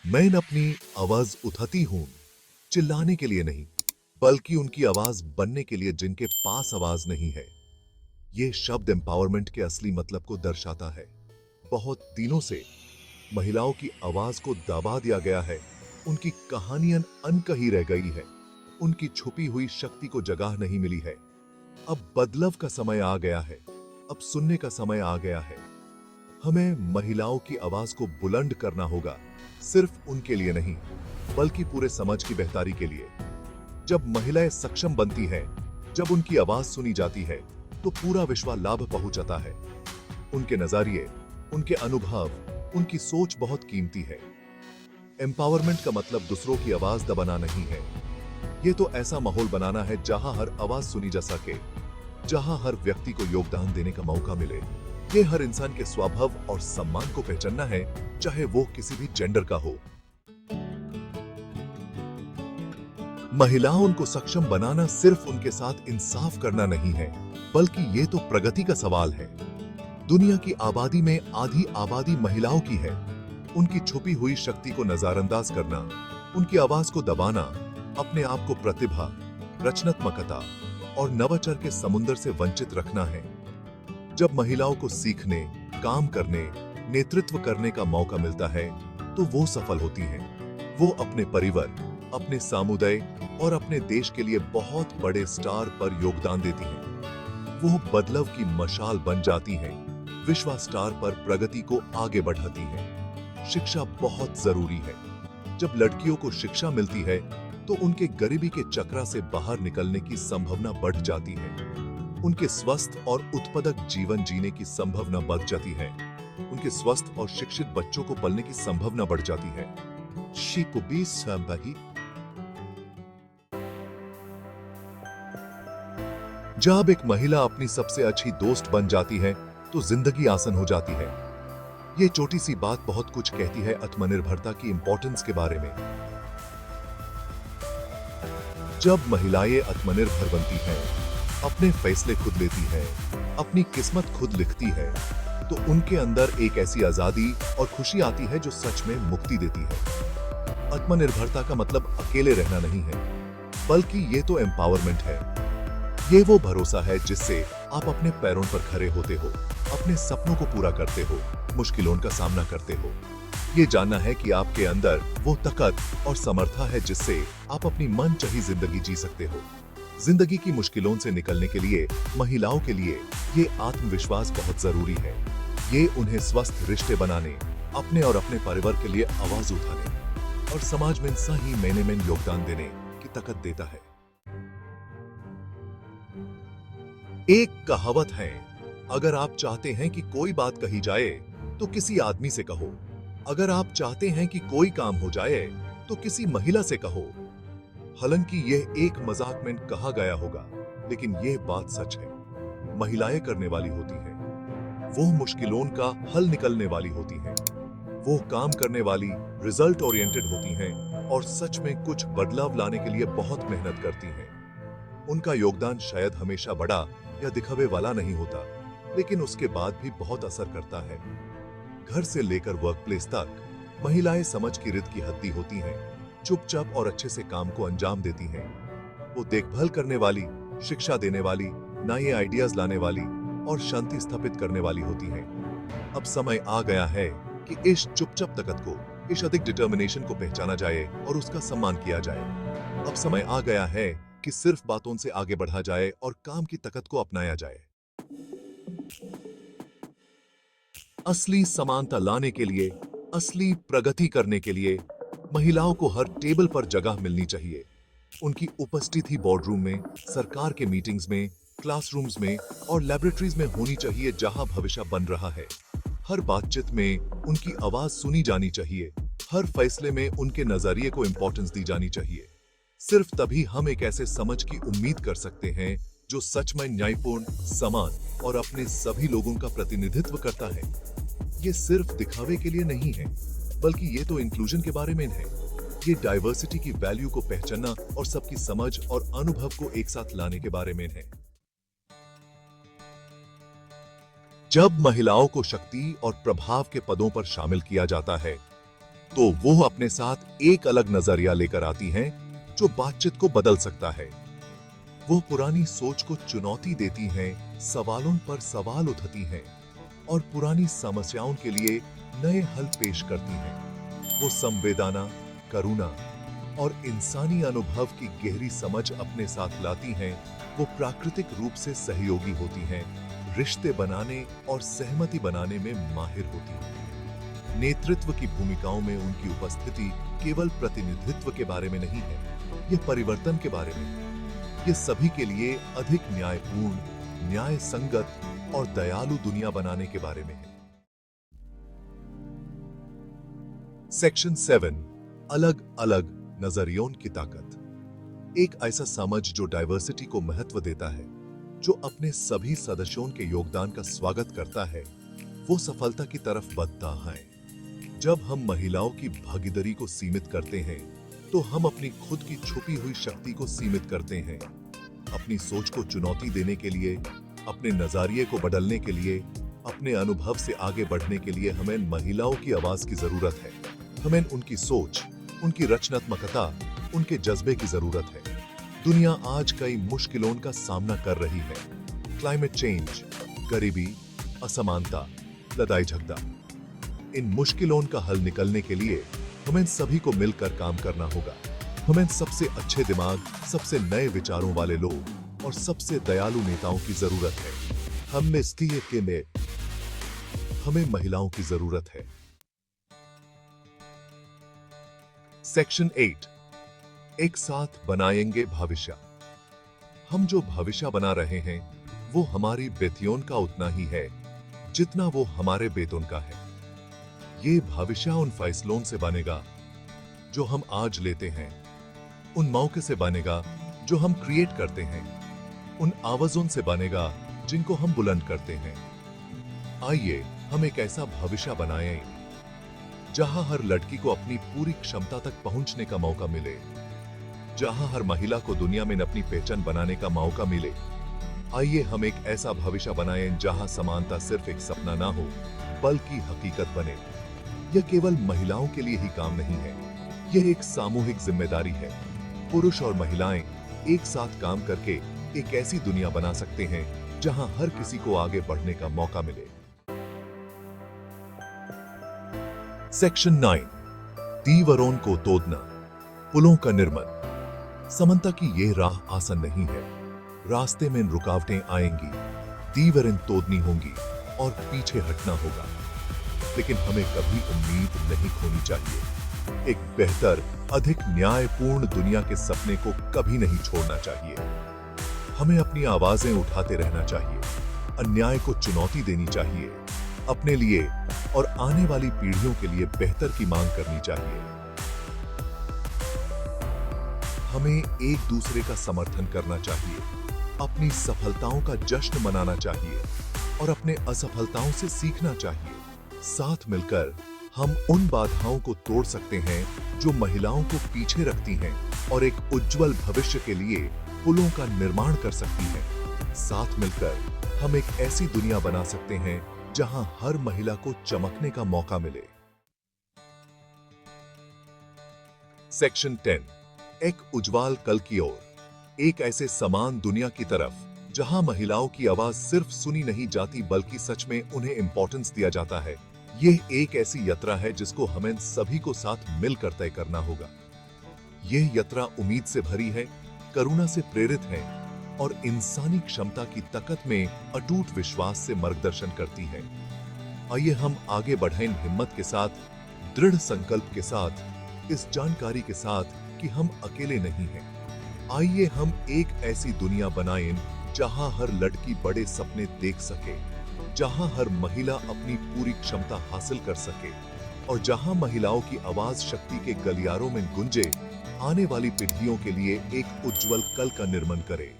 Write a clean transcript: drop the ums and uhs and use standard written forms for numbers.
मैं अपनी आवाज उठाती हूँ, चिल्लाने के लिए नहीं, बल्कि उनकी आवाज बनने के लिए जिनके पास आवाज नहीं है। ये शब्द एम्पावरमेंट के असली मतलब को दर्शाता है। बहुत दिनों से महिलाओं की आवाज को दबा दिया गया है, उनकी कहानियां अनकही रह गई है, उनकी छुपी हुई शक्ति को जगह नहीं मिली है। अब बदलाव का समय आ गया है, अब सुनने का समय आ गया है। हमें महिलाओं की आवाज को बुलंद करना होगा, सिर्फ उनके लिए नहीं, बल्कि पूरे समाज की बेहतरी के लिए। जब महिलाएं सक्षम बनती हैं, जब उनकी आवाज सुनी जाती है, तो पूरा विश्व लाभ पहुंचाता है। उनके नजरिए, उनके अनुभव, उनकी सोच बहुत कीमती है। एम्पावरमेंट का मतलब दूसरों की आवाज दबाना नहीं है। ये तो ऐसा माहौल बनाना है जहां हर आवाज सुनी जा सके, जहां हर व्यक्ति को योगदान देने का मौका मिले। ये हर इंसान के स्वभाव और सम्मान को पहचानना है, चाहे वो किसी भी जेंडर का हो। महिलाओं को सक्षम बनाना सिर्फ उनके साथ इंसाफ करना नहीं है, बल्कि ये तो प्रगति का सवाल है। दुनिया की आबादी में आधी आबादी महिलाओं की है। उनकी छुपी हुई शक्ति को नजरअंदाज करना, उनकी आवाज को दबाना, अपने आप को प्रतिभा, रचनात्मकता और नवाचार के समुद्र से वंचित रखना है। जब महिलाओं को सीखने, काम करने, नेतृत्व करने का मौका मिलता है, तो वो सफल होती हैं। वो अपने परिवार, अपने समुदाय और अपने देश के लिए बहुत बड़े स्टार पर योगदान देती हैं। वो बदलाव की मशाल बन जाती हैं, विश्व स्टार पर प्रगति को आगे बढ़ाती हैं। शिक्षा बहुत जरूरी है। जब लड़कियों को शिक्षा मिलती है, तो उनके गरीबी के चक्र से बाहर निकलने की संभावना बढ़ जाती है। उनके स्वस्थ और उत्पादक जीवन जीने की संभावना बढ़ जाती है। उनके स्वस्थ और शिक्षित बच्चों को पलने की संभावना बढ़ जाती है। को भी संभागी। जब एक महिला अपनी सबसे अच्छी दोस्त बन जाती है, तो जिंदगी आसान हो जाती है। ये छोटी सी बात बहुत कुछ कहती है आत्मनिर्भरता की इंपॉर्टेंस के बारे में। जब महिलाएं आत्मनिर्भर बनती हैं, अपने फैसले खुद लेती है, अपनी किस्मत खुद लिखती है, तो उनके अंदर एक ऐसी आजादी और खुशी आती है जो सच में मुक्ति देती है। आत्मनिर्भरता का मतलब अकेले रहना नहीं है, बल्कि ये तो एम्पावरमेंट है। ये वो भरोसा है जिससे आप अपने पैरों पर खड़े होते हो, अपने सपनों को पूरा करते हो, मुश्किलों का सामना करते हो। ये जानना है कि आपके अंदर वो ताकत और समर्था है जिससे आप अपनी मनचाही जिंदगी जी सकते हो। जिंदगी की मुश्किलों से निकलने के लिए महिलाओं के लिए ये आत्मविश्वास बहुत जरूरी है। ये उन्हें स्वस्थ रिश्ते बनाने, अपने और अपने परिवार के लिए आवाज उठाने और समाज में सही मायने में योगदान देने की ताकत देता है। एक कहावत है, अगर आप चाहते हैं कि कोई बात कही जाए, तो किसी आदमी से कहो। अगर आप चाहते हैं कि कोई काम हो जाए, तो किसी महिला से कहो। हालांकि यह एक मजाक में कहा गया होगा, लेकिन यह बात सच है। महिलाएं करने वाली होती हैं, वो मुश्किलों का हल निकलने वाली होती हैं, वो काम करने वाली, रिजल्ट ओरिएंटेड होती हैं और सच में कुछ बदलाव लाने के लिए बहुत मेहनत करती हैं। उनका योगदान शायद हमेशा बड़ा या दिखावे वाला नहीं होता, लेकिन उसके बाद भी बहुत असर करता है। घर से लेकर वर्क प्लेस तक महिलाएं समझ की रित की हद्दी होती हैं, चुपचाप और अच्छे से काम को अंजाम देती हैं। वो देखभाल करने वाली, शिक्षा देने वाली, नए आइडियाज लाने वाली और शांति स्थापित करने वाली होती हैं। अब समय आ गया है कि इस चुपचाप ताकत को, इस अधिक डिटर्मिनेशन को पहचाना जाए और उसका सम्मान किया जाए। अब समय आ गया है कि सिर्फ बातों से आगे बढ़ा जाए और काम की ताकत को अपनाया जाए। असली समानता लाने के लिए, असली प्रगति करने के लिए महिलाओं को हर टेबल पर जगह मिलनी चाहिए। उनकी उपस्थिति बोर्डरूम में, सरकार के मीटिंग्स में, क्लासरूम्स में और लैबोरेटरीज में होनी चाहिए जहां भविष्य बन रहा है। हर बातचीत में उनकी आवाज सुनी जानी चाहिए, हर फैसले में उनके नजरिए को इंपॉर्टेंस दी जानी चाहिए। सिर्फ तभी हम एक ऐसे समझ की उम्मीद कर सकते हैं जो सच में न्यायपूर्ण, समान और अपने सभी लोगों का प्रतिनिधित्व करता है। ये सिर्फ दिखावे के लिए नहीं है, बल्कि ये तो इंक्लूजन के बारे में है। ये डाइवर्सिटी की वैल्यू को पहचानना और सबकी समझ और अनुभव को एक साथ लाने के बारे में है। जब महिलाओं को शक्ति और प्रभाव के पदों पर शामिल किया जाता है, तो वो अपने साथ एक अलग नजरिया लेकर आती हैं जो बातचीत को बदल सकता है। वो पुरानी सोच को चुनौती देती हैं, सवालों पर सवाल उठाती हैं और पुरानी समस्याओं के लिए नए हल पेश करती हैं। वो संवेदना, करुणा और इंसानी अनुभव की गहरी समझ अपने साथ लाती हैं। वो प्राकृतिक रूप से सहयोगी होती हैं, रिश्ते बनाने और सहमति बनाने में माहिर होती हैं। नेतृत्व की भूमिकाओं में उनकी उपस्थिति केवल प्रतिनिधित्व के बारे में नहीं है, यह परिवर्तन के बारे में है। ये सभी के लिए अधिक न्यायपूर्ण, न्याय संगत और दयालु दुनिया बनाने के बारे में है। सेक्शन 7, अलग अलग नजरियों की ताकत। एक ऐसा समझ जो डाइवर्सिटी को महत्व देता है, जो अपने सभी सदस्यों के योगदान का स्वागत करता है, वो सफलता की तरफ बढ़ता है। जब हम महिलाओं की भागीदारी को सीमित करते हैं, तो हम अपनी खुद की छुपी हुई शक्ति को सीमित करते हैं। अपनी सोच को चुनौती देने के लिए, अपने नजरिए को बदलने के लिए, अपने अनुभव से आगे बढ़ने के लिए हमें महिलाओं की आवाज की जरूरत है। हमें उनकी सोच, उनकी रचनात्मकता, उनके जज्बे की जरूरत है। दुनिया आज कई मुश्किलों का सामना कर रही है। क्लाइमेट चेंज, गरीबी, असमानता, लड़ाई झगड़ा। इन मुश्किलों का हल निकलने के लिए हमें सभी को मिलकर काम करना होगा। हमें सबसे अच्छे दिमाग, सबसे नए विचारों वाले लोग और सबसे दयालु नेताओं की जरूरत है। हमें महिलाओं की जरूरत है। सेक्शन 8, एक साथ बनाएंगे भविष्य। हम जो भविष्य बना रहे हैं, वो हमारी बेटियों का उतना ही है जितना वो हमारे बेटों का है। ये भविष्य उन फैसलों से बनेगा जो हम आज लेते हैं, उन मौके से बनेगा जो हम क्रिएट करते हैं, उन आवाजों से बनेगा जिनको हम बुलंद करते हैं। आइए हम एक ऐसा भविष्य बनाएं जहां हर लड़की को अपनी पूरी क्षमता तक पहुंचने का मौका मिले, जहां हर महिला को दुनिया में अपनी पहचान बनाने का मौका मिले। आइए हम एक ऐसा भविष्य बनाएं जहां समानता सिर्फ एक सपना ना हो, बल्कि हकीकत बने। यह केवल महिलाओं के लिए ही काम नहीं है, यह एक सामूहिक जिम्मेदारी है। पुरुष और महिलाएं एक साथ काम करके एक ऐसी दुनिया बना सकते हैं जहां हर किसी को आगे बढ़ने का मौका मिले। सेक्शन 9, दीवारों को तोड़ना, पुलों का निर्माण। समानता की यह राह आसान नहीं है। रास्ते में रुकावटें आएंगी, दीवारें तोड़नी होंगी और पीछे हटना होगा, लेकिन हमें कभी उम्मीद नहीं खोनी चाहिए। एक बेहतर, अधिक न्यायपूर्ण दुनिया के सपने को कभी नहीं छोड़ना चाहिए। हमें अपनी आवाजें उठाते रहना चाहिए, अन्याय को चुनौती देनी चाहिए, अपने लिए और आने वाली पीढ़ियों के लिए बेहतर की मांग करनी चाहिए। हमें एक दूसरे का समर्थन करना चाहिए, अपनी सफलताओं का जश्न मनाना चाहिए और अपने असफलताओं से सीखना चाहिए। साथ मिलकर हम उन बाधाओं को तोड़ सकते हैं जो महिलाओं को पीछे रखती हैं और एक उज्जवल भविष्य के लिए पुलों का निर्माण कर सकती हैं। साथ मिलकर हम एक ऐसी दुनिया बना सकते हैं जहां हर महिला को चमकने का मौका मिले। सेक्शन 10, एक उज्जवल कल की ओर। एक ऐसे समान दुनिया की तरफ जहां महिलाओं की आवाज सिर्फ सुनी नहीं जाती बल्कि सच में उन्हें इंपॉर्टेंस दिया जाता है। यह एक ऐसी यात्रा है जिसको हमें सभी को साथ मिलकर तय करना होगा। यह यात्रा उम्मीद से भरी है, करुणा से प्रेरित है और इंसानी क्षमता की ताकत में अटूट विश्वास से मार्गदर्शन करती है। आइए हम आगे बढ़ें हिम्मत के साथ, दृढ़ संकल्प के साथ, इस जानकारी के साथ कि हम अकेले नहीं हैं। आइए हम एक ऐसी दुनिया बनाएं जहां हर लड़की बड़े सपने देख सके, जहां हर महिला अपनी पूरी क्षमता हासिल कर सके और जहां महिलाओं की आवाज शक्ति के गलियारों में गूंजे, आने वाली पीढ़ियों के लिए एक उज्जवल कल का निर्माण करे।